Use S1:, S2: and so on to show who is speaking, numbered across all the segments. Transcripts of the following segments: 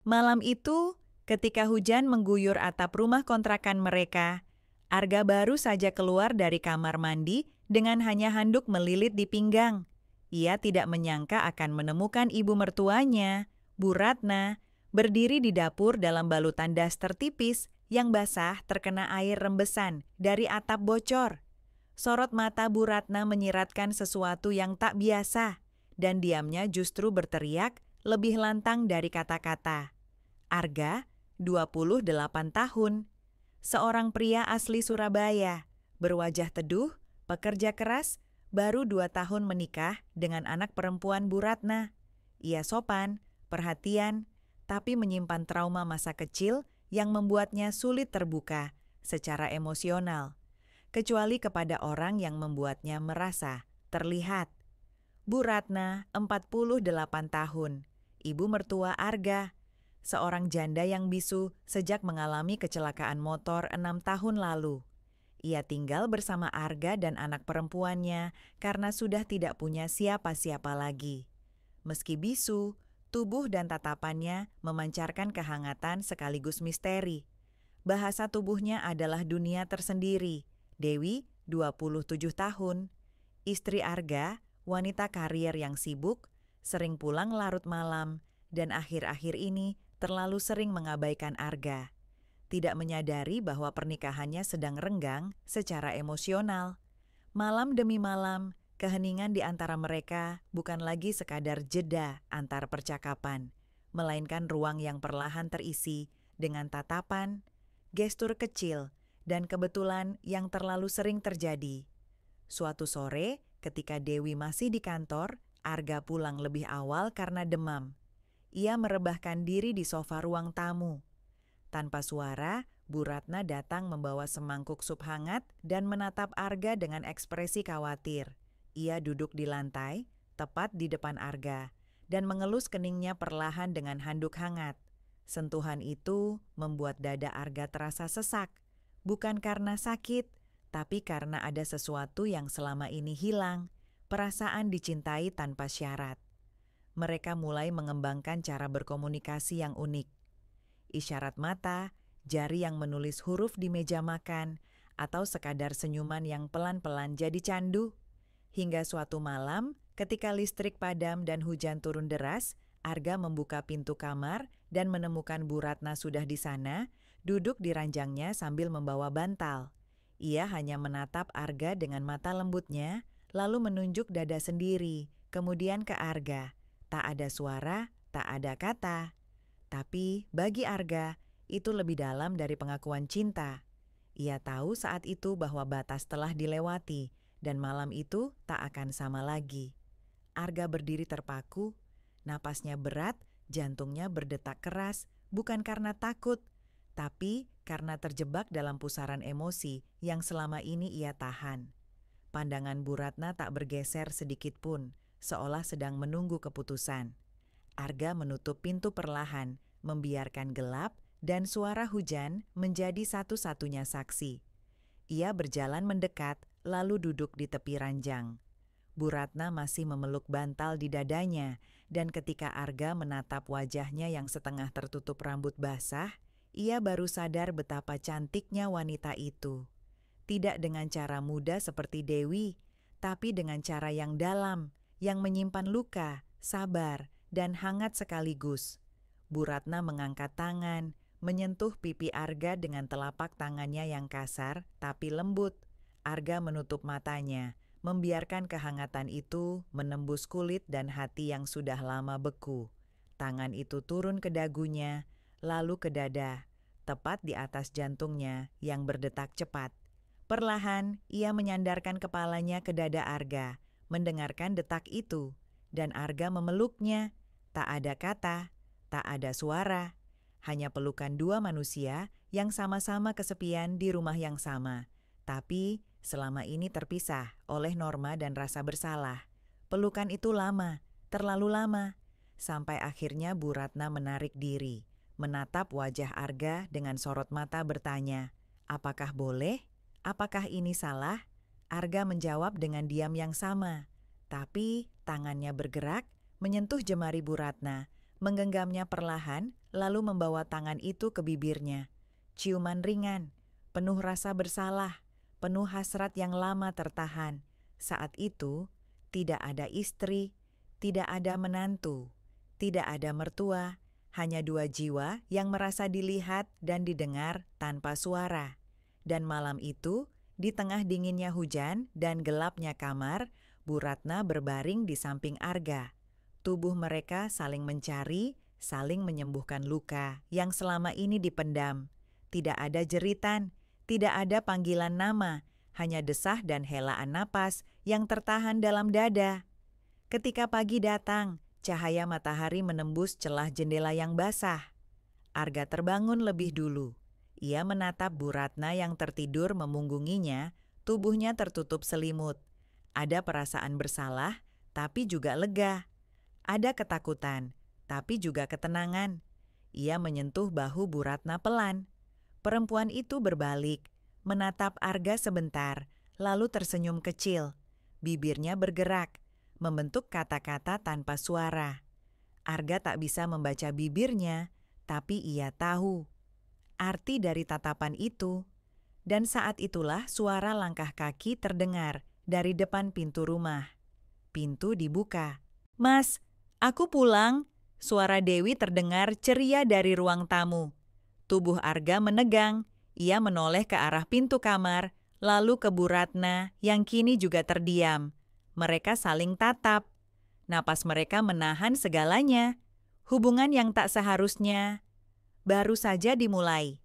S1: Malam itu, ketika hujan mengguyur atap rumah kontrakan mereka, Arga baru saja keluar dari kamar mandi dengan hanya handuk melilit di pinggang. Ia tidak menyangka akan menemukan ibu mertuanya, Bu Ratna, berdiri di dapur dalam balutan daster tipis yang basah terkena air rembesan dari atap bocor. Sorot mata Bu Ratna menyiratkan sesuatu yang tak biasa, dan diamnya justru berteriak lebih lantang dari kata-kata. Arga, 28 tahun, seorang pria asli Surabaya, berwajah teduh, pekerja keras, baru 2 tahun menikah dengan anak perempuan Bu Ratna. Ia sopan, perhatian, tapi menyimpan trauma masa kecil yang membuatnya sulit terbuka secara emosional, kecuali kepada orang yang membuatnya merasa terlihat. Bu Ratna, 48 tahun, ibu mertua Arga, seorang janda yang bisu sejak mengalami kecelakaan motor 6 tahun lalu. Ia tinggal bersama Arga dan anak perempuannya karena sudah tidak punya siapa-siapa lagi. Meski bisu, tubuh dan tatapannya memancarkan kehangatan sekaligus misteri. Bahasa tubuhnya adalah dunia tersendiri. Dewi, 27 tahun, istri Arga, wanita karir yang sibuk, sering pulang larut malam, dan akhir-akhir ini terlalu sering mengabaikan Arga. Tidak menyadari bahwa pernikahannya sedang renggang secara emosional. Malam demi malam, keheningan di antara mereka bukan lagi sekadar jeda antar percakapan, melainkan ruang yang perlahan terisi dengan tatapan, gestur kecil, dan kebetulan yang terlalu sering terjadi. Suatu sore, ketika Dewi masih di kantor, Arga pulang lebih awal karena demam. Ia merebahkan diri di sofa ruang tamu. Tanpa suara, Bu Ratna datang membawa semangkuk sup hangat dan menatap Arga dengan ekspresi khawatir. Ia duduk di lantai, tepat di depan Arga, dan mengelus keningnya perlahan dengan handuk hangat. Sentuhan itu membuat dada Arga terasa sesak, bukan karena sakit, tapi karena ada sesuatu yang selama ini hilang, perasaan dicintai tanpa syarat. Mereka mulai mengembangkan cara berkomunikasi yang unik. Isyarat mata, jari yang menulis huruf di meja makan, atau sekadar senyuman yang pelan-pelan jadi candu. Hingga suatu malam, ketika listrik padam dan hujan turun deras, Arga membuka pintu kamar dan menemukan Bu Ratna sudah di sana, duduk di ranjangnya sambil membawa bantal. Ia hanya menatap Arga dengan mata lembutnya, lalu menunjuk dada sendiri, kemudian ke Arga. Tak ada suara, tak ada kata. Tapi bagi Arga, itu lebih dalam dari pengakuan cinta. Ia tahu saat itu bahwa batas telah dilewati, dan malam itu tak akan sama lagi. Arga berdiri terpaku, napasnya berat, jantungnya berdetak keras, bukan karena takut, tapi karena terjebak dalam pusaran emosi yang selama ini ia tahan. Pandangan Bu Ratna tak bergeser sedikit pun, seolah sedang menunggu keputusan. Arga menutup pintu perlahan, membiarkan gelap dan suara hujan menjadi satu-satunya saksi. Ia berjalan mendekat, lalu duduk di tepi ranjang. Bu Ratna masih memeluk bantal di dadanya, dan ketika Arga menatap wajahnya yang setengah tertutup rambut basah, ia baru sadar betapa cantiknya wanita itu. Tidak dengan cara muda seperti Dewi, tapi dengan cara yang dalam, yang menyimpan luka, sabar, dan hangat sekaligus. Bu Ratna mengangkat tangan, menyentuh pipi Arga dengan telapak tangannya yang kasar tapi lembut. Arga menutup matanya, membiarkan kehangatan itu menembus kulit dan hati yang sudah lama beku. Tangan itu turun ke dagunya, lalu ke dada, tepat di atas jantungnya yang berdetak cepat. Perlahan, ia menyandarkan kepalanya ke dada Arga, mendengarkan detak itu, dan Arga memeluknya. Tak ada kata, tak ada suara, hanya pelukan dua manusia yang sama-sama kesepian di rumah yang sama, tapi selama ini terpisah oleh norma dan rasa bersalah. Pelukan itu lama, terlalu lama, sampai akhirnya Bu Ratna menarik diri, menatap wajah Arga dengan sorot mata bertanya, "Apakah boleh? Apakah ini salah?" Arga menjawab dengan diam yang sama, tapi tangannya bergerak, menyentuh jemari Bu Ratna, menggenggamnya perlahan, lalu membawa tangan itu ke bibirnya. Ciuman ringan, penuh rasa bersalah, penuh hasrat yang lama tertahan. Saat itu, tidak ada istri, tidak ada menantu, tidak ada mertua, hanya dua jiwa yang merasa dilihat dan didengar tanpa suara. Dan malam itu, di tengah dinginnya hujan dan gelapnya kamar, Bu Ratna berbaring di samping Arga. Tubuh mereka saling mencari, saling menyembuhkan luka yang selama ini dipendam. Tidak ada jeritan, tidak ada panggilan nama, hanya desah dan helaan napas yang tertahan dalam dada. Ketika pagi datang, cahaya matahari menembus celah jendela yang basah. Arga terbangun lebih dulu. Ia menatap Bu Ratna yang tertidur memunggunginya, tubuhnya tertutup selimut. Ada perasaan bersalah, tapi juga lega. Ada ketakutan, tapi juga ketenangan. Ia menyentuh bahu Bu Ratna pelan. Perempuan itu berbalik, menatap Arga sebentar, lalu tersenyum kecil. Bibirnya bergerak, membentuk kata-kata tanpa suara. Arga tak bisa membaca bibirnya, tapi ia tahu arti dari tatapan itu. Dan saat itulah suara langkah kaki terdengar dari depan pintu rumah. Pintu dibuka. "Mas, aku pulang," suara Dewi terdengar ceria dari ruang tamu. Tubuh Arga menegang, ia menoleh ke arah pintu kamar, lalu ke Bu Ratna yang kini juga terdiam. Mereka saling tatap. Napas mereka menahan segalanya. Hubungan yang tak seharusnya baru saja dimulai.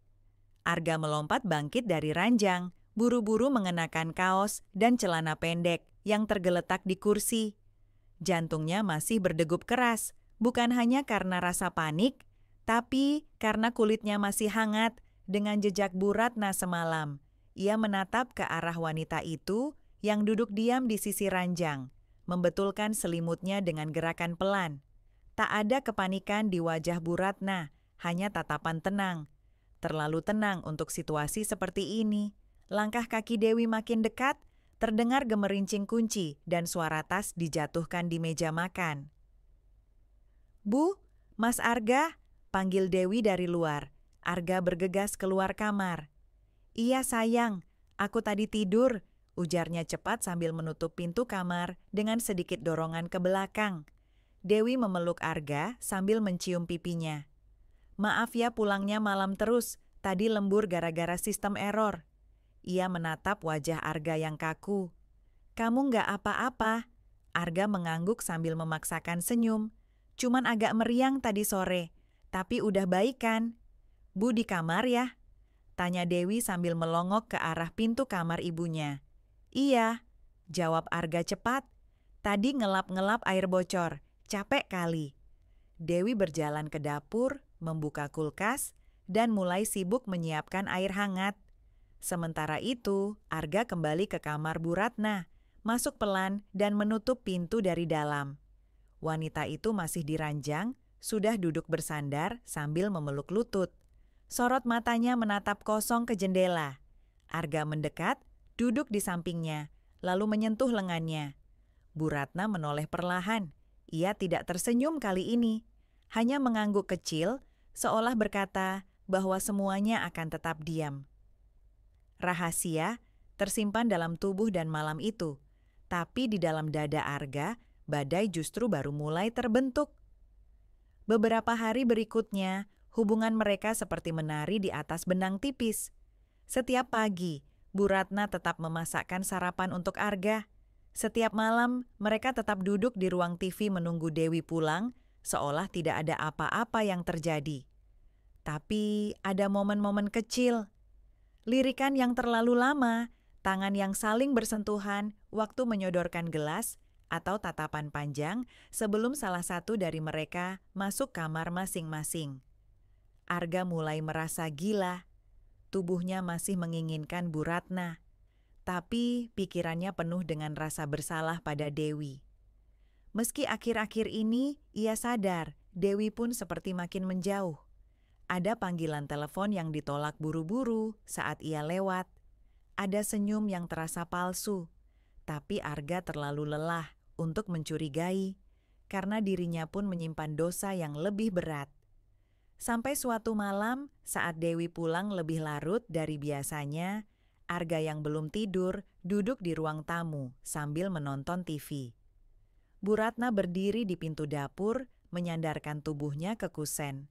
S1: Arga melompat bangkit dari ranjang, buru-buru mengenakan kaos dan celana pendek yang tergeletak di kursi. Jantungnya masih berdegup keras, bukan hanya karena rasa panik, tapi karena kulitnya masih hangat dengan jejak Bu Ratna semalam. Ia menatap ke arah wanita itu yang duduk diam di sisi ranjang, membetulkan selimutnya dengan gerakan pelan. Tak ada kepanikan di wajah Bu Ratna, hanya tatapan tenang. Terlalu tenang untuk situasi seperti ini. Langkah kaki Dewi makin dekat, terdengar gemerincing kunci dan suara tas dijatuhkan di meja makan. "Bu, Mas Arga," panggil Dewi dari luar. Arga bergegas keluar kamar. "Iya sayang, aku tadi tidur," ujarnya cepat sambil menutup pintu kamar dengan sedikit dorongan ke belakang. Dewi memeluk Arga sambil mencium pipinya. "Maaf ya pulangnya malam terus, tadi lembur gara-gara sistem error." Ia menatap wajah Arga yang kaku. "Kamu nggak apa-apa?" Arga mengangguk sambil memaksakan senyum. "Cuman agak meriang tadi sore, tapi udah baik kan?" "Bu di kamar ya?" tanya Dewi sambil melongok ke arah pintu kamar ibunya. "Iya," jawab Arga cepat. "Tadi ngelap-ngelap air bocor, capek kali." Dewi berjalan ke dapur, membuka kulkas, dan mulai sibuk menyiapkan air hangat. Sementara itu, Arga kembali ke kamar Bu Ratna, masuk pelan dan menutup pintu dari dalam. Wanita itu masih di ranjang, sudah duduk bersandar sambil memeluk lutut. Sorot matanya menatap kosong ke jendela. Arga mendekat, duduk di sampingnya, lalu menyentuh lengannya. Bu Ratna menoleh perlahan. Ia tidak tersenyum kali ini, hanya mengangguk kecil, seolah berkata bahwa semuanya akan tetap diam. Rahasia tersimpan dalam tubuh dan malam itu, tapi di dalam dada Arga, badai justru baru mulai terbentuk. Beberapa hari berikutnya, hubungan mereka seperti menari di atas benang tipis. Setiap pagi, Bu Ratna tetap memasakkan sarapan untuk Arga. Setiap malam, mereka tetap duduk di ruang TV menunggu Dewi pulang, seolah tidak ada apa-apa yang terjadi. Tapi ada momen-momen kecil. Lirikan yang terlalu lama, tangan yang saling bersentuhan waktu menyodorkan gelas, atau tatapan panjang sebelum salah satu dari mereka masuk kamar masing-masing. Arga mulai merasa gila. Tubuhnya masih menginginkan Bu Ratna, tapi pikirannya penuh dengan rasa bersalah pada Dewi. Meski akhir-akhir ini ia sadar Dewi pun seperti makin menjauh. Ada panggilan telepon yang ditolak buru-buru saat ia lewat. Ada senyum yang terasa palsu, tapi Arga terlalu lelah untuk mencurigai. karena dirinya pun menyimpan dosa yang lebih berat. Sampai suatu malam, saat Dewi pulang lebih larut dari biasanya, Arga yang belum tidur duduk di ruang tamu sambil menonton TV. Bu Ratna berdiri di pintu dapur, menyandarkan tubuhnya ke kusen.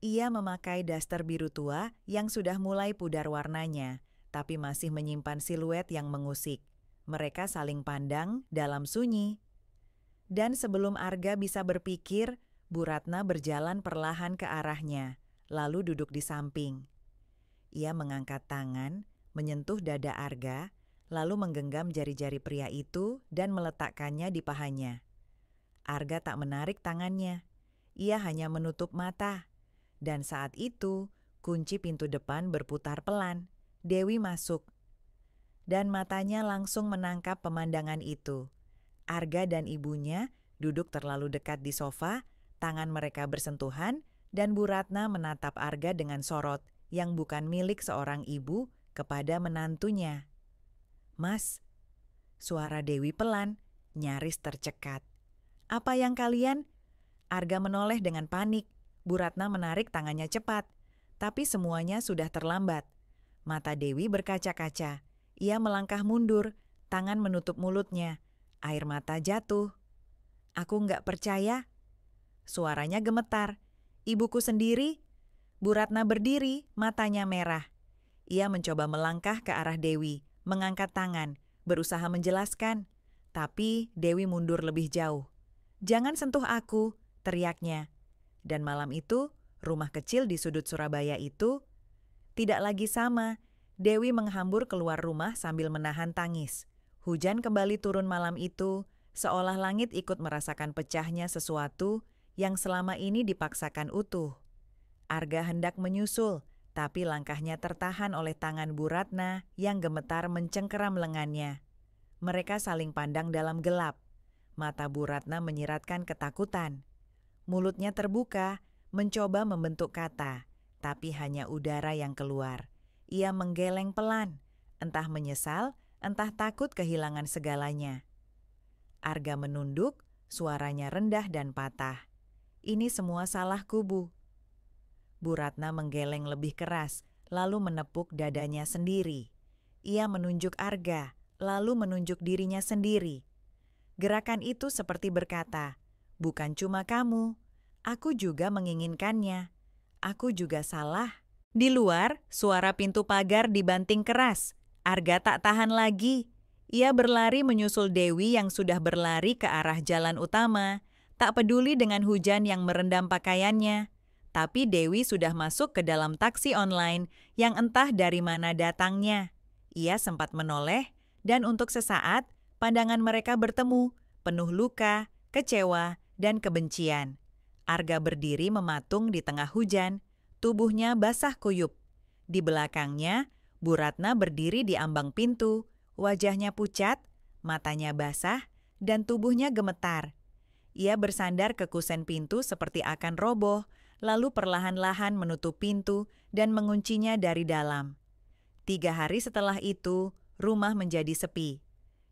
S1: Ia memakai daster biru tua yang sudah mulai pudar warnanya, tapi masih menyimpan siluet yang mengusik. Mereka saling pandang dalam sunyi. Dan sebelum Arga bisa berpikir, Bu Ratna berjalan perlahan ke arahnya, lalu duduk di samping. Ia mengangkat tangan, menyentuh dada Arga, lalu menggenggam jari-jari pria itu dan meletakkannya di pahanya. Arga tak menarik tangannya, ia hanya menutup mata. Dan saat itu, kunci pintu depan berputar pelan. Dewi masuk. Dan matanya langsung menangkap pemandangan itu. Arga dan ibunya duduk terlalu dekat di sofa, tangan mereka bersentuhan, dan Bu Ratna menatap Arga dengan sorot yang bukan milik seorang ibu kepada menantunya. "Mas," suara Dewi pelan, nyaris tercekat. "Apa yang kalian?" Arga menoleh dengan panik. Bu Ratna menarik tangannya cepat, tapi semuanya sudah terlambat. Mata Dewi berkaca-kaca. Ia melangkah mundur, tangan menutup mulutnya. Air mata jatuh. "Aku nggak percaya." Suaranya gemetar. "Ibuku sendiri?" Bu Ratna berdiri, matanya merah. Ia mencoba melangkah ke arah Dewi, mengangkat tangan, berusaha menjelaskan. Tapi Dewi mundur lebih jauh. "Jangan sentuh aku," teriaknya. Dan malam itu, rumah kecil di sudut Surabaya itu tidak lagi sama. Dewi menghambur keluar rumah sambil menahan tangis. Hujan kembali turun malam itu, seolah langit ikut merasakan pecahnya sesuatu yang selama ini dipaksakan utuh. Arga hendak menyusul, tapi langkahnya tertahan oleh tangan Bu Ratna yang gemetar mencengkeram lengannya. Mereka saling pandang dalam gelap. Mata Bu Ratna menyiratkan ketakutan. Mulutnya terbuka, mencoba membentuk kata, tapi hanya udara yang keluar. Ia menggeleng pelan, entah menyesal, entah takut kehilangan segalanya. Arga menunduk, suaranya rendah dan patah. "Ini semua salahku, Bu." Bu Ratna menggeleng lebih keras, lalu menepuk dadanya sendiri. Ia menunjuk Arga, lalu menunjuk dirinya sendiri. Gerakan itu seperti berkata, "Bukan cuma kamu, aku juga menginginkannya. Aku juga salah." Di luar, suara pintu pagar dibanting keras. Arga tak tahan lagi. Ia berlari menyusul Dewi yang sudah berlari ke arah jalan utama, tak peduli dengan hujan yang merendam pakaiannya. Tapi Dewi sudah masuk ke dalam taksi online yang entah dari mana datangnya. Ia sempat menoleh, dan untuk sesaat, pandangan mereka bertemu, penuh luka, kecewa, dan kebencian. Arga berdiri mematung di tengah hujan, tubuhnya basah kuyup. Di belakangnya, Bu Ratna berdiri di ambang pintu, wajahnya pucat, matanya basah, dan tubuhnya gemetar. Ia bersandar ke kusen pintu seperti akan roboh, lalu perlahan-lahan menutup pintu dan menguncinya dari dalam. 3 hari setelah itu, rumah menjadi sepi.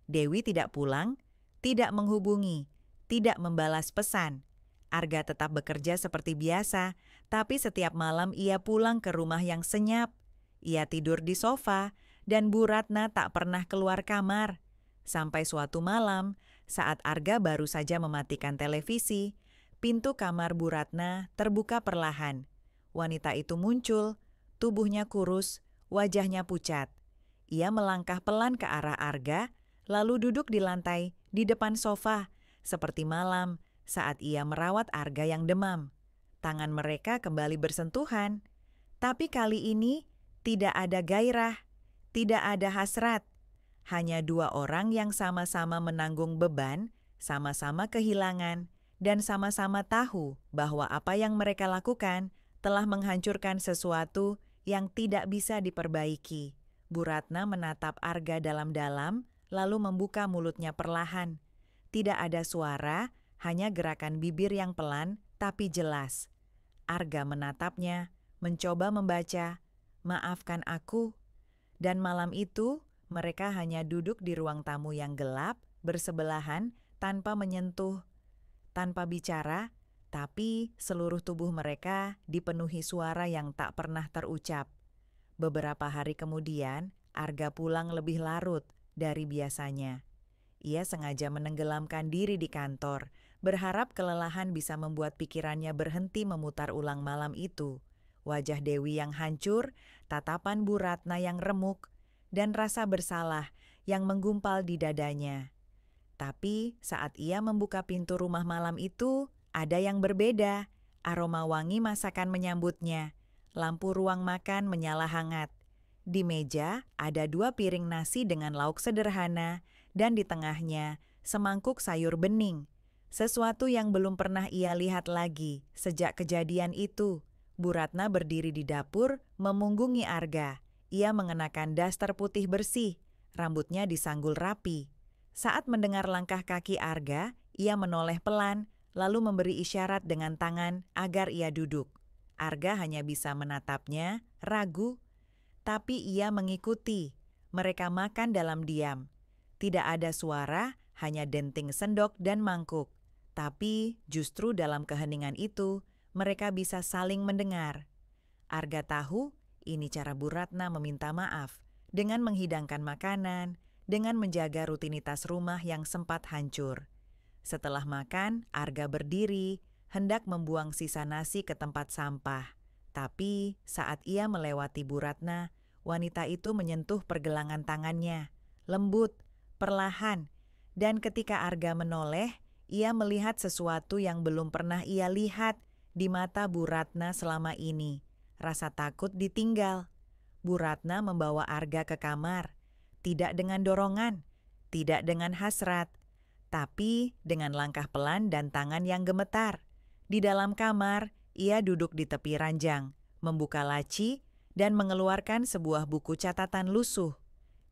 S1: Dewi tidak pulang, tidak menghubungi, tidak membalas pesan. Arga tetap bekerja seperti biasa, tapi setiap malam ia pulang ke rumah yang senyap. Ia tidur di sofa, dan Bu Ratna tak pernah keluar kamar. Sampai suatu malam, saat Arga baru saja mematikan televisi, pintu kamar Bu Ratna terbuka perlahan. Wanita itu muncul, tubuhnya kurus, wajahnya pucat. Ia melangkah pelan ke arah Arga, lalu duduk di lantai di depan sofa, seperti malam saat ia merawat Arga yang demam. Tangan mereka kembali bersentuhan, tapi kali ini tidak ada gairah, tidak ada hasrat. Hanya 2 orang yang sama-sama menanggung beban, sama-sama kehilangan, dan sama-sama tahu bahwa apa yang mereka lakukan telah menghancurkan sesuatu yang tidak bisa diperbaiki. Bu Ratna menatap Arga dalam-dalam, lalu membuka mulutnya perlahan. Tidak ada suara, hanya gerakan bibir yang pelan tapi jelas. Arga menatapnya, mencoba membaca, "Maafkan aku." Dan malam itu, mereka hanya duduk di ruang tamu yang gelap, bersebelahan, tanpa menyentuh. tanpa bicara, tapi seluruh tubuh mereka dipenuhi suara yang tak pernah terucap. Beberapa hari kemudian, Arga pulang lebih larut dari biasanya. Ia sengaja menenggelamkan diri di kantor, berharap kelelahan bisa membuat pikirannya berhenti memutar ulang malam itu. Wajah Dewi yang hancur, tatapan Bu Ratna yang remuk, dan rasa bersalah yang menggumpal di dadanya. Tapi saat ia membuka pintu rumah malam itu, ada yang berbeda. Aroma wangi masakan menyambutnya. Lampu ruang makan menyala hangat. Di meja ada 2 piring nasi dengan lauk sederhana, dan di tengahnya semangkuk sayur bening. Sesuatu yang belum pernah ia lihat lagi sejak kejadian itu. Bu Ratna berdiri di dapur, memunggungi Arga. Ia mengenakan daster putih bersih, rambutnya disanggul rapi. Saat mendengar langkah kaki Arga, ia menoleh pelan, lalu memberi isyarat dengan tangan agar ia duduk. Arga hanya bisa menatapnya, ragu, tapi ia mengikuti. Mereka makan dalam diam. Tidak ada suara, hanya denting sendok dan mangkuk. Tapi justru dalam keheningan itu, mereka bisa saling mendengar. Arga tahu ini cara Bu Ratna meminta maaf, dengan menghidangkan makanan, dengan menjaga rutinitas rumah yang sempat hancur. Setelah makan, Arga berdiri, hendak membuang sisa nasi ke tempat sampah. Tapi saat ia melewati Bu Ratna, wanita itu menyentuh pergelangan tangannya, lembut, perlahan, dan ketika Arga menoleh, ia melihat sesuatu yang belum pernah ia lihat di mata Bu Ratna selama ini. Rasa takut ditinggal. Bu Ratna membawa Arga ke kamar, tidak dengan dorongan, tidak dengan hasrat, tapi dengan langkah pelan dan tangan yang gemetar. Di dalam kamar, ia duduk di tepi ranjang, membuka laci, dan mengeluarkan sebuah buku catatan lusuh.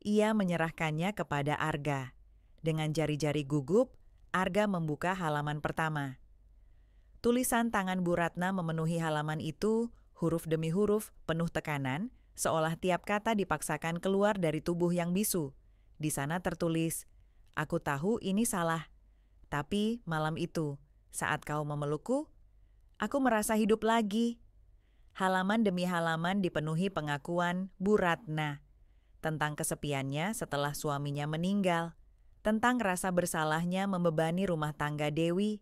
S1: Ia menyerahkannya kepada Arga. Dengan jari-jari gugup, Arga membuka halaman pertama. Tulisan tangan Bu Ratna memenuhi halaman itu, huruf demi huruf, penuh tekanan, seolah tiap kata dipaksakan keluar dari tubuh yang bisu. Di sana tertulis, "Aku tahu ini salah, tapi malam itu, saat kau memelukku, aku merasa hidup lagi." Halaman demi halaman dipenuhi pengakuan Bu Ratna tentang kesepiannya setelah suaminya meninggal, tentang rasa bersalahnya membebani rumah tangga Dewi,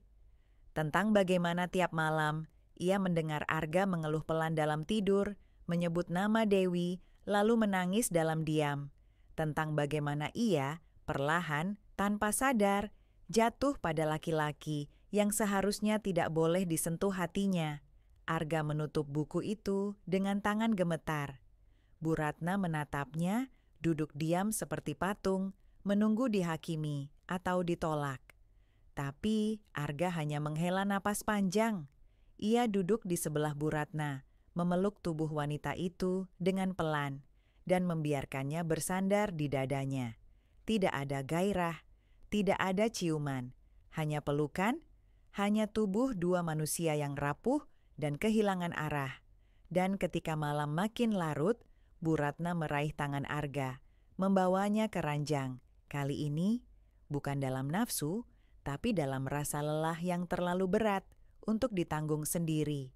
S1: tentang bagaimana tiap malam ia mendengar Arga mengeluh pelan dalam tidur, menyebut nama Dewi, lalu menangis dalam diam, tentang bagaimana ia perlahan, tanpa sadar, jatuh pada laki-laki yang seharusnya tidak boleh disentuh hatinya. Arga menutup buku itu dengan tangan gemetar. Bu Ratna menatapnya, duduk diam seperti patung, menunggu dihakimi atau ditolak. Tapi Arga hanya menghela napas panjang. Ia duduk di sebelah Bu Ratna, memeluk tubuh wanita itu dengan pelan, dan membiarkannya bersandar di dadanya. Tidak ada gairah, tidak ada ciuman, hanya pelukan, hanya tubuh 2 manusia yang rapuh dan kehilangan arah. Dan ketika malam makin larut, Bu Ratna meraih tangan Arga, membawanya ke ranjang. Kali ini bukan dalam nafsu, tapi dalam rasa lelah yang terlalu berat untuk ditanggung sendiri.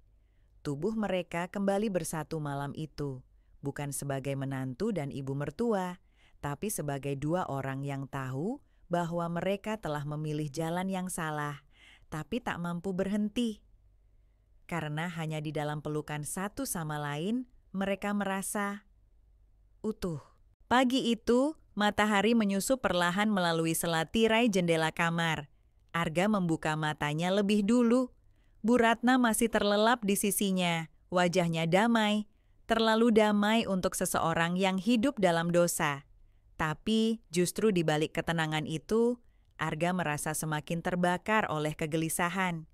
S1: Tubuh mereka kembali bersatu malam itu, bukan sebagai menantu dan ibu mertua, tapi sebagai 2 orang yang tahu bahwa mereka telah memilih jalan yang salah, tapi tak mampu berhenti. Karena hanya di dalam pelukan satu sama lain, mereka merasa utuh. Pagi itu, matahari menyusup perlahan melalui sela tirai jendela kamar. Arga membuka matanya lebih dulu. Bu Ratna masih terlelap di sisinya, wajahnya damai, terlalu damai untuk seseorang yang hidup dalam dosa. Tapi justru di balik ketenangan itu, Arga merasa semakin terbakar oleh kegelisahan.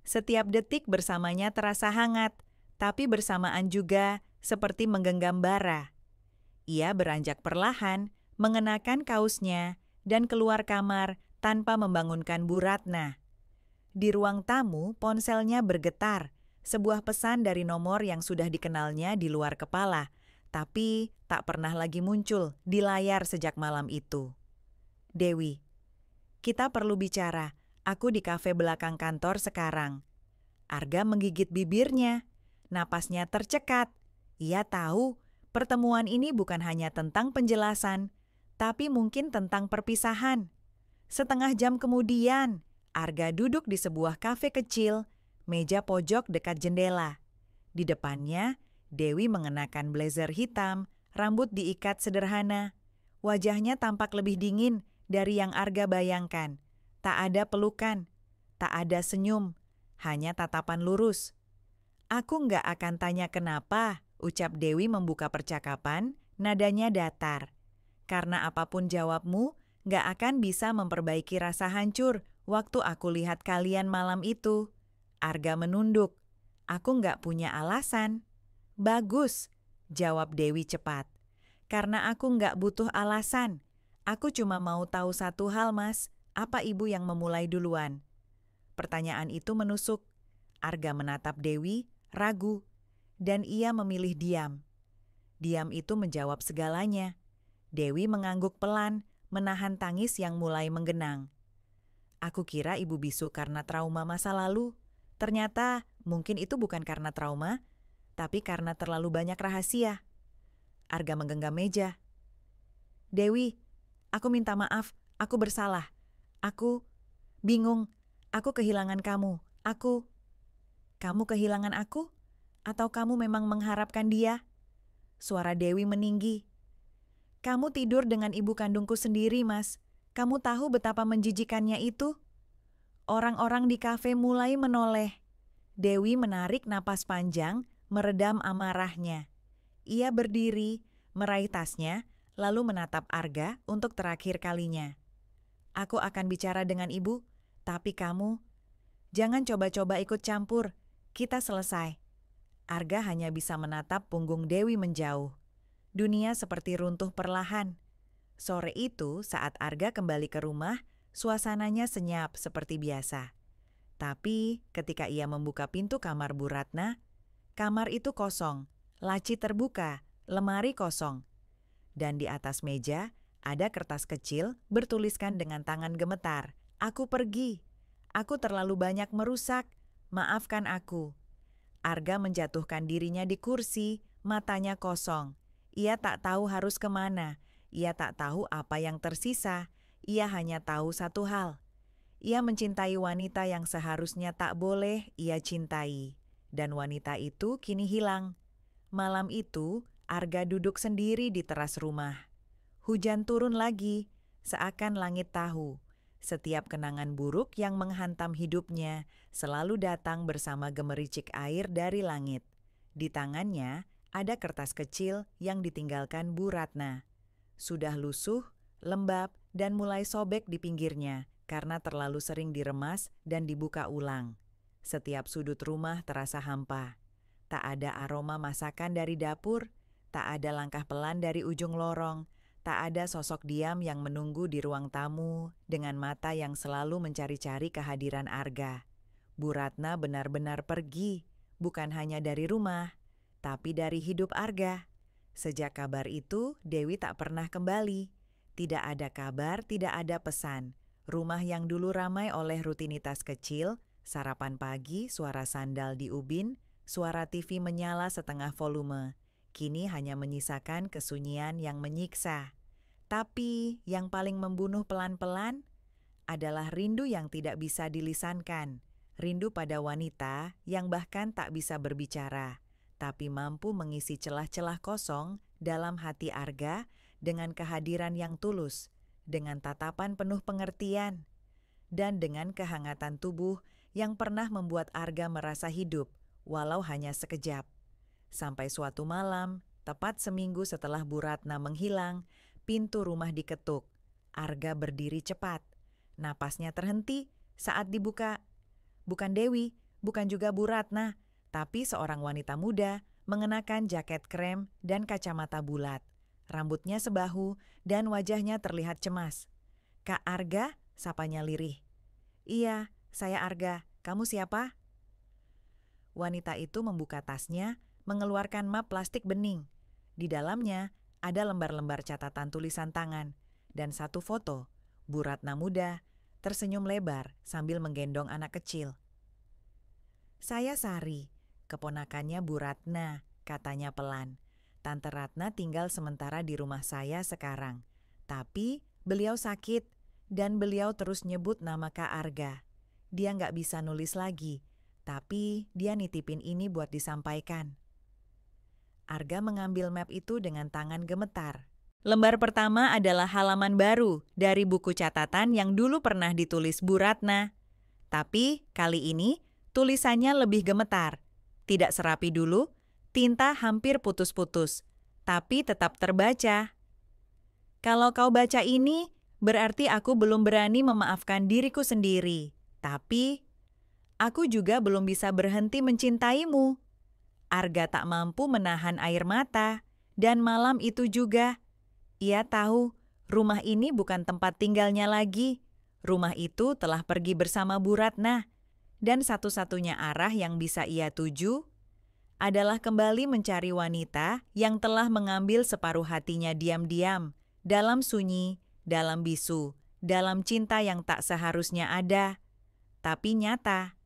S1: Setiap detik bersamanya terasa hangat, tapi bersamaan juga seperti menggenggam bara. Ia beranjak perlahan, mengenakan kaosnya, dan keluar kamar tanpa membangunkan Bu Ratna. Di ruang tamu, ponselnya bergetar, sebuah pesan dari nomor yang sudah dikenalnya di luar kepala, tapi tak pernah lagi muncul di layar sejak malam itu. "Dewi, kita perlu bicara. Aku di kafe belakang kantor sekarang. Arga menggigit bibirnya. Napasnya tercekat. Ia tahu pertemuan ini bukan hanya tentang penjelasan, tapi mungkin tentang perpisahan. Setengah jam kemudian, Arga duduk di sebuah kafe kecil, meja pojok dekat jendela. Di depannya, Dewi mengenakan blazer hitam, rambut diikat sederhana. Wajahnya tampak lebih dingin dari yang Arga bayangkan. Tak ada pelukan, tak ada senyum, hanya tatapan lurus. Aku nggak akan tanya kenapa, ucap Dewi membuka percakapan, nadanya datar. Karena apapun jawabmu, nggak akan bisa memperbaiki rasa hancur waktu aku lihat kalian malam itu. Arga menunduk. Aku nggak punya alasan. Bagus, jawab Dewi cepat. Karena aku nggak butuh alasan. Aku cuma mau tahu satu hal, Mas. Apa ibu yang memulai duluan? Pertanyaan itu menusuk. Arga menatap Dewi, ragu. Dan ia memilih diam. Diam itu menjawab segalanya. Dewi mengangguk pelan, menahan tangis yang mulai menggenang. Aku kira ibu bisu karena trauma masa lalu. Ternyata mungkin itu bukan karena trauma, tapi karena terlalu banyak rahasia. Arga menggenggam meja. Dewi, aku minta maaf, aku bersalah. Aku bingung, aku kehilangan kamu. Kamu kehilangan aku? Atau kamu memang mengharapkan dia? Suara Dewi meninggi. Kamu tidur dengan ibu kandungku sendiri, Mas. Kamu tahu betapa menjijikannya itu? Orang-orang di kafe mulai menoleh. Dewi menarik napas panjang, meredam amarahnya. Ia berdiri, meraih tasnya, lalu menatap Arga untuk terakhir kalinya. Aku akan bicara dengan ibu, tapi kamu, jangan coba-coba ikut campur. Kita selesai. Arga hanya bisa menatap punggung Dewi menjauh. Dunia seperti runtuh perlahan. Sore itu, saat Arga kembali ke rumah, suasananya senyap seperti biasa. Tapi ketika ia membuka pintu kamar Bu Ratna, kamar itu kosong. Laci terbuka, lemari kosong. Dan di atas meja ada kertas kecil bertuliskan dengan tangan gemetar. Aku pergi. Aku terlalu banyak merusak. Maafkan aku. Arga menjatuhkan dirinya di kursi, matanya kosong. Ia tak tahu harus kemana. Ia tak tahu apa yang tersisa. Ia hanya tahu satu hal. Ia mencintai wanita yang seharusnya tak boleh ia cintai. Dan wanita itu kini hilang. Malam itu, Arga duduk sendiri di teras rumah. Hujan turun lagi, seakan langit tahu. Setiap kenangan buruk yang menghantam hidupnya selalu datang bersama gemericik air dari langit. Di tangannya ada kertas kecil yang ditinggalkan Bu Ratna. Sudah lusuh, lembab, dan mulai sobek di pinggirnya karena terlalu sering diremas dan dibuka ulang. Setiap sudut rumah terasa hampa. Tak ada aroma masakan dari dapur, tak ada langkah pelan dari ujung lorong, tak ada sosok diam yang menunggu di ruang tamu dengan mata yang selalu mencari-cari kehadiran Arga. Bu Ratna benar-benar pergi, bukan hanya dari rumah, tapi dari hidup Arga. Sejak kabar itu, Dewi tak pernah kembali. Tidak ada kabar, tidak ada pesan. Rumah yang dulu ramai oleh rutinitas kecil, sarapan pagi, suara sandal di ubin, suara TV menyala setengah volume, kini hanya menyisakan kesunyian yang menyiksa. Tapi yang paling membunuh pelan-pelan adalah rindu yang tidak bisa dilisankan. Rindu pada wanita yang bahkan tak bisa berbicara, tapi mampu mengisi celah-celah kosong dalam hati Arga dengan kehadiran yang tulus, dengan tatapan penuh pengertian, dan dengan kehangatan tubuh yang pernah membuat Arga merasa hidup, walau hanya sekejap. Sampai suatu malam, tepat seminggu setelah Bu Ratna menghilang, pintu rumah diketuk. Arga berdiri cepat. Napasnya terhenti saat dibuka. Bukan Dewi, bukan juga Bu Ratna, tapi seorang wanita muda mengenakan jaket krem dan kacamata bulat. Rambutnya sebahu dan wajahnya terlihat cemas. Kak Arga, sapanya lirih. Iya, saya Arga. Kamu siapa? Wanita itu membuka tasnya, mengeluarkan map plastik bening. Di dalamnya ada lembar-lembar catatan tulisan tangan dan satu foto, Bu Ratna muda, tersenyum lebar sambil menggendong anak kecil. "Saya Sari, keponakannya Bu Ratna," katanya pelan. "Tante Ratna tinggal sementara di rumah saya sekarang. Tapi beliau sakit dan beliau terus nyebut nama Kak Arga. Dia nggak bisa nulis lagi, tapi dia nitipin ini buat disampaikan." Arga mengambil map itu dengan tangan gemetar. Lembar pertama adalah halaman baru dari buku catatan yang dulu pernah ditulis Bu Ratna. Tapi kali ini tulisannya lebih gemetar. Tidak serapi dulu, tinta hampir putus-putus, tapi tetap terbaca. "Kalau kau baca ini, berarti aku belum berani memaafkan diriku sendiri. Tapi aku juga belum bisa berhenti mencintaimu." Arga tak mampu menahan air mata, dan malam itu juga ia tahu rumah ini bukan tempat tinggalnya lagi. Rumah itu telah pergi bersama Bu Ratna, dan satu-satunya arah yang bisa ia tuju adalah kembali mencari wanita yang telah mengambil separuh hatinya diam-diam, dalam sunyi, dalam bisu, dalam cinta yang tak seharusnya ada, tapi nyata.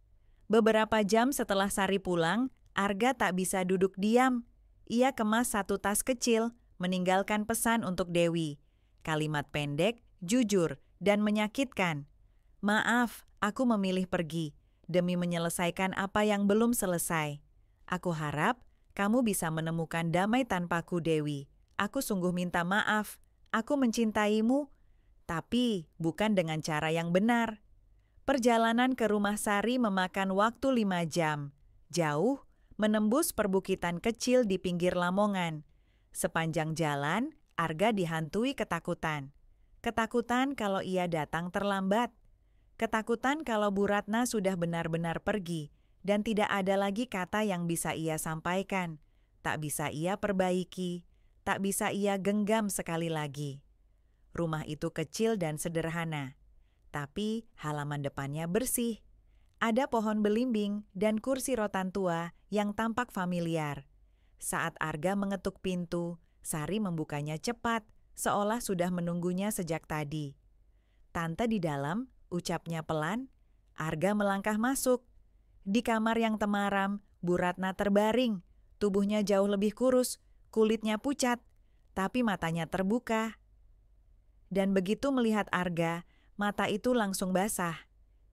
S1: Beberapa jam setelah Sari pulang, Arga tak bisa duduk diam. Ia kemas satu tas kecil, meninggalkan pesan untuk Dewi. Kalimat pendek, jujur, dan menyakitkan. "Maaf, aku memilih pergi demi menyelesaikan apa yang belum selesai. Aku harap kamu bisa menemukan damai tanpaku, Dewi. Aku sungguh minta maaf. Aku mencintaimu, tapi bukan dengan cara yang benar." Perjalanan ke rumah Sari memakan waktu 5 jam. Jauh, menembus perbukitan kecil di pinggir Lamongan. Sepanjang jalan, Arga dihantui ketakutan. Ketakutan kalau ia datang terlambat. Ketakutan kalau Bu Ratna sudah benar-benar pergi dan tidak ada lagi kata yang bisa ia sampaikan. Tak bisa ia perbaiki, tak bisa ia genggam sekali lagi. Rumah itu kecil dan sederhana, tapi halaman depannya bersih. Ada pohon belimbing dan kursi rotan tua yang tampak familiar. Saat Arga mengetuk pintu, Sari membukanya cepat, seolah sudah menunggunya sejak tadi. "Tante di dalam," ucapnya pelan. Arga melangkah masuk. Di kamar yang temaram, Bu Ratna terbaring. Tubuhnya jauh lebih kurus, kulitnya pucat, tapi matanya terbuka. Dan begitu melihat Arga, mata itu langsung basah.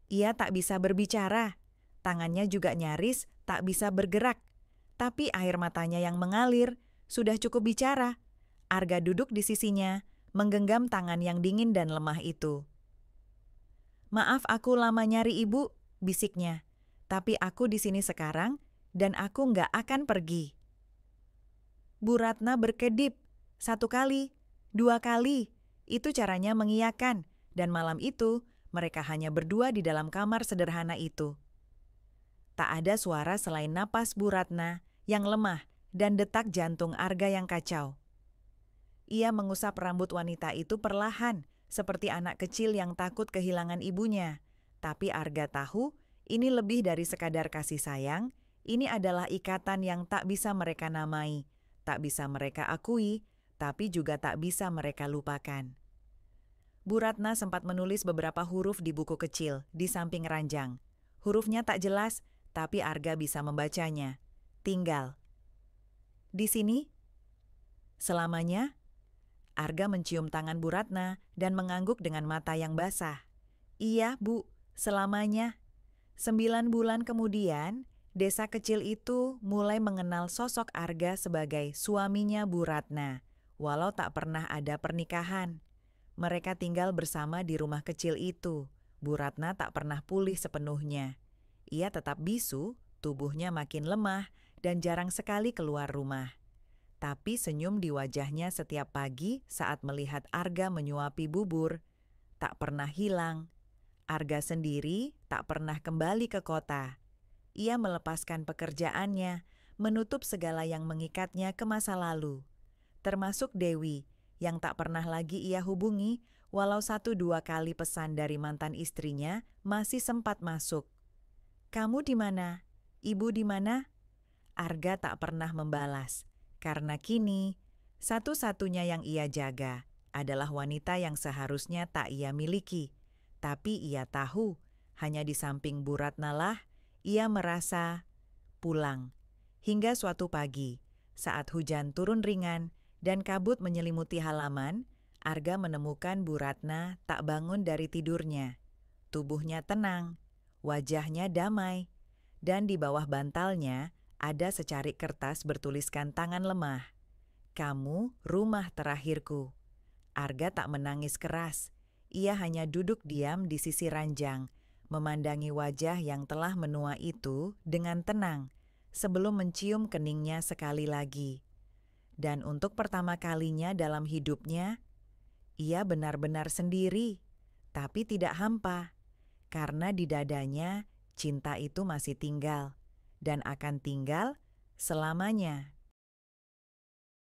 S1: Ia tak bisa berbicara. Tangannya juga nyaris tak bisa bergerak. Tapi air matanya yang mengalir sudah cukup bicara. Arga duduk di sisinya, menggenggam tangan yang dingin dan lemah itu. "Maaf aku lama nyari ibu," bisiknya. "Tapi aku di sini sekarang dan aku nggak akan pergi." Bu Ratna berkedip. 1 kali, 2 kali. Itu caranya mengiyakan. Dan malam itu, mereka hanya berdua di dalam kamar sederhana itu. Tak ada suara selain napas Bu Ratna yang lemah dan detak jantung Arga yang kacau. Ia mengusap rambut wanita itu perlahan, seperti anak kecil yang takut kehilangan ibunya. Tapi Arga tahu, ini lebih dari sekadar kasih sayang, ini adalah ikatan yang tak bisa mereka namai, tak bisa mereka akui, tapi juga tak bisa mereka lupakan. Bu Ratna sempat menulis beberapa huruf di buku kecil di samping ranjang. Hurufnya tak jelas, tapi Arga bisa membacanya. "Tinggal." "Di sini?" "Selamanya?" Arga mencium tangan Bu Ratna dan mengangguk dengan mata yang basah. "Iya, Bu, selamanya." 9 bulan kemudian, desa kecil itu mulai mengenal sosok Arga sebagai suaminya Bu Ratna, walau tak pernah ada pernikahan. Mereka tinggal bersama di rumah kecil itu. Bu Ratna tak pernah pulih sepenuhnya. Ia tetap bisu, tubuhnya makin lemah, dan jarang sekali keluar rumah. Tapi senyum di wajahnya setiap pagi saat melihat Arga menyuapi bubur tak pernah hilang. Arga sendiri tak pernah kembali ke kota. Ia melepaskan pekerjaannya, menutup segala yang mengikatnya ke masa lalu. Termasuk Dewi, yang tak pernah lagi ia hubungi, walau 1-2 kali pesan dari mantan istrinya masih sempat masuk. "Kamu di mana? Ibu di mana?" Arga tak pernah membalas. Karena kini, satu-satunya yang ia jaga adalah wanita yang seharusnya tak ia miliki, Tapi ia tahu, hanya di samping Bu Ratnalah ia merasa pulang. Hingga suatu pagi, saat hujan turun ringan dan kabut menyelimuti halaman, Arga menemukan Bu Ratna tak bangun dari tidurnya. Tubuhnya tenang, wajahnya damai, dan di bawah bantalnya ada secarik kertas bertuliskan tangan lemah. "Kamu rumah terakhirku." Arga tak menangis keras. Ia hanya duduk diam di sisi ranjang, memandangi wajah yang telah menua itu dengan tenang, sebelum mencium keningnya sekali lagi. Dan untuk pertama kalinya dalam hidupnya, ia benar-benar sendiri, tapi tidak hampa, karena di dadanya cinta itu masih tinggal, dan akan tinggal selamanya.